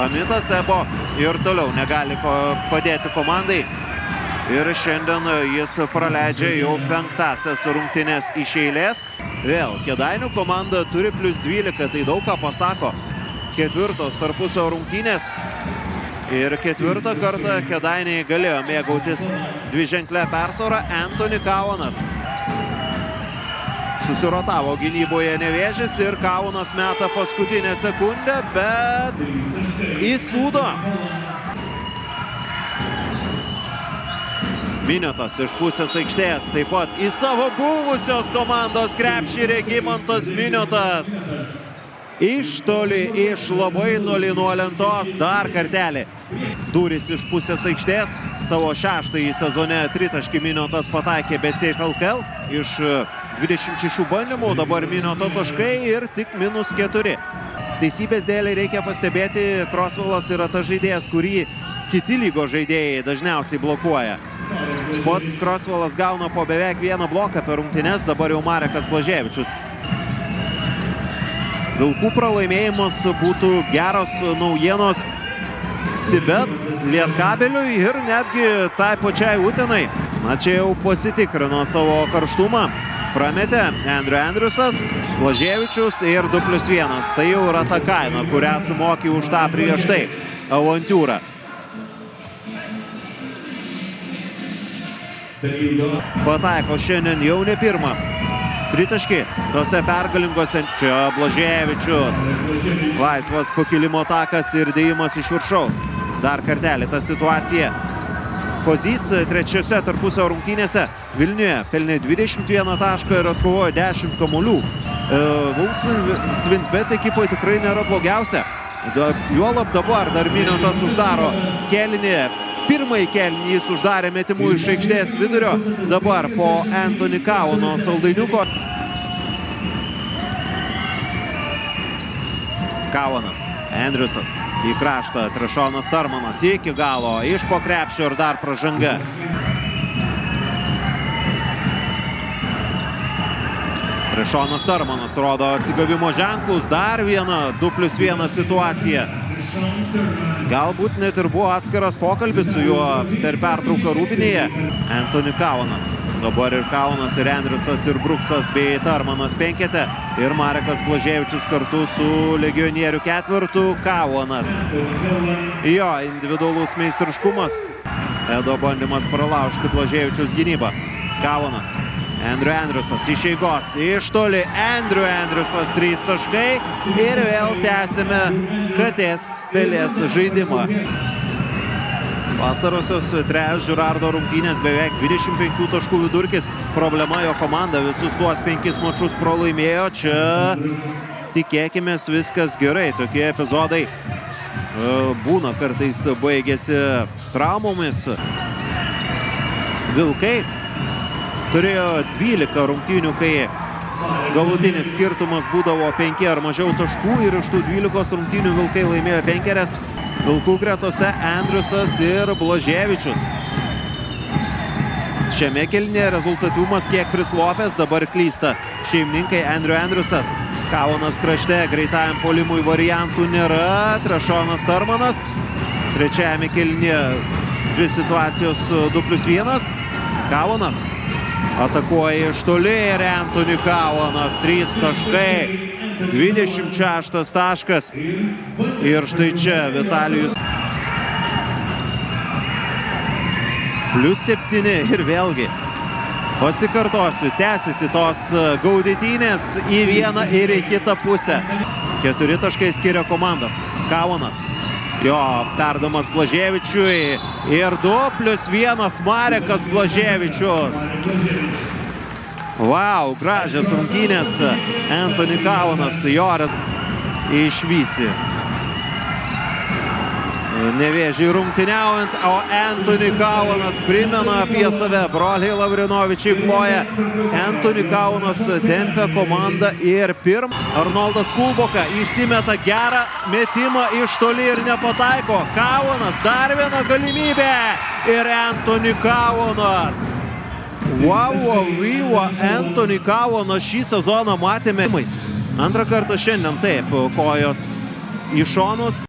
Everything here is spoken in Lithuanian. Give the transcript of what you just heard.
Amitas Ebo ir toliau negali padėti komandai. Ir šiandien jis praleidžia jau 5-asias rungtynes iš eilės. Vėl Kėdainių komanda turi +12, tai daug ką pasako. 4 tarpusio rungtynės. Ir 4 kartą Kėdainiai galėjo mėgautis dviženklę persvarą. Antony Kaunas susirotavo gynyboje Nevėžis ir Kaunas meta paskutinę sekundę, bet įsūdo. Miniotas iš pusės aikštės, taip pat į savo buvusios komandos krepšį Regimantas Miniotas. Iš toli, iš labai toli nuo lentos, dar kartelį. Durys iš pusės aikštės, savo 6-ąjį sezone tritaškį Miniotas pataikė BCF LKL iš 26 bandymų, dabar Minioto taškai ir tik -4. Teisybės dėlei reikia pastebėti, Krosvalas yra tas žaidėjas, kurį kiti lygos žaidėjai dažniausiai blokuoja. Pats Krosvalas gauna po beveik 1 bloką per rungtynes, dabar jau Marekas Blaževičius. Vilkų pralaimėjimas būtų geros naujienos Sibet, Lietkabeliui ir netgi tai pačiai Utenai. Na, čia jau pasitikrino savo karštumą. Prametė Andrew Andriusas, Blaževičius ir 2+1. Tai jau yra ta kaina, kurią sumokė už tą prieš tai avantiūrą. Pataiko šiandien jau ne pirmą tritaškį tose pergalingose. Čia Blaževičius. Laisvas pakilimo takas ir dėjimas iš viršaus. Dar kartelį ta situacija. Kozys 3 tarpusio rungtynėse Vilniuje pelnė 21 tašką ir atkovojo 10 kamuolių. Wolves Twinsbet ekipoje tikrai nėra blogiausia. Juolab dabar dar Miniotas uždaro kėlinį. Pirmąjį kėlinį jis uždarė metimų iš aikštės vidurio. Dabar po Antony Kauno saldainiuko. Kaunas, Andriusas į kraštą, Trešonas Tarmanas iki galo, iš po krepšio ir dar pražanga. Trešonas Tarmanas rodo atsigavimo ženklus, dar viena 2+1 situacija. Galbūt net ir buvo atskiras pokalbis su juo per pertrauką rūbinėje. Antony Kaunas. Dabar ir Kaunas, ir Andriusas, ir Bruksas bei Tarmanas penkete. Ir Marekas Blaževičius kartu su legionierių ketvirtu Kaunas. Jo individualus meistriškumas. Edo bandymas pralaužti Blaževičius gynybą. Kaunas. Andrew Andriusas iš eigos, iš toli Andrew Andriusas 3 taškai ir vėl tęsime katės pelės žaidimą. Pastarosios 3 Žirardo rungtynės beveik 25 taškų vidurkis. Problema, jo komanda visus tuos 5 mačus pralaimėjo. Čia tikėkimės viskas gerai. Tokie epizodai būna kartais baigėsi traumomis. Vilkai turėjo 12 rungtynių, kai galutinis skirtumas būdavo 5 ar mažiau taškų ir iš tų 12 rungtynių Vilkai laimėjo 5. Vilkų gretose Andriusas ir Blaževičius. Šiame kėlinyje rezultatyvumas kiek prislopęs, dabar klysta šeimininkai. Andrew Andriusas. Kaunas krašte, greitajam puolimui variantų nėra. Trešonas Tarmanas. Trečiajame kėlinyje 2 situacijos 2+1. Kaunas atakuoja iš toli ir Antony Kaunas 3 taškai, 26 taškas. Ir štai čia Vitalijus +7 ir vėlgi pasikartosiu, tęsiasi tos gaudytynės į vieną ir į kitą pusę. 4 taškai skiria komandas. Kaunas. Jo perdamas Blaževičiui ir 2+1 Marekas Blaževičius. Vau, gražias rungtynės. Antony Kaunas jo išvysi. Nevėžiai rungtyniaujant, o Antony Kaunas primena apie save. Broliai Lavrinovičiai ploja. Antony Kaunas tempia komandą ir Arnoldas Kulboka išsimeta gerą metimą iš toli ir nepataiko. Kaunas, dar viena galimybė ir Antony Kaunas. Wow, Antony Kaunas šį sezoną matėme. Antrą kartą šiandien taip, kojos į šonus.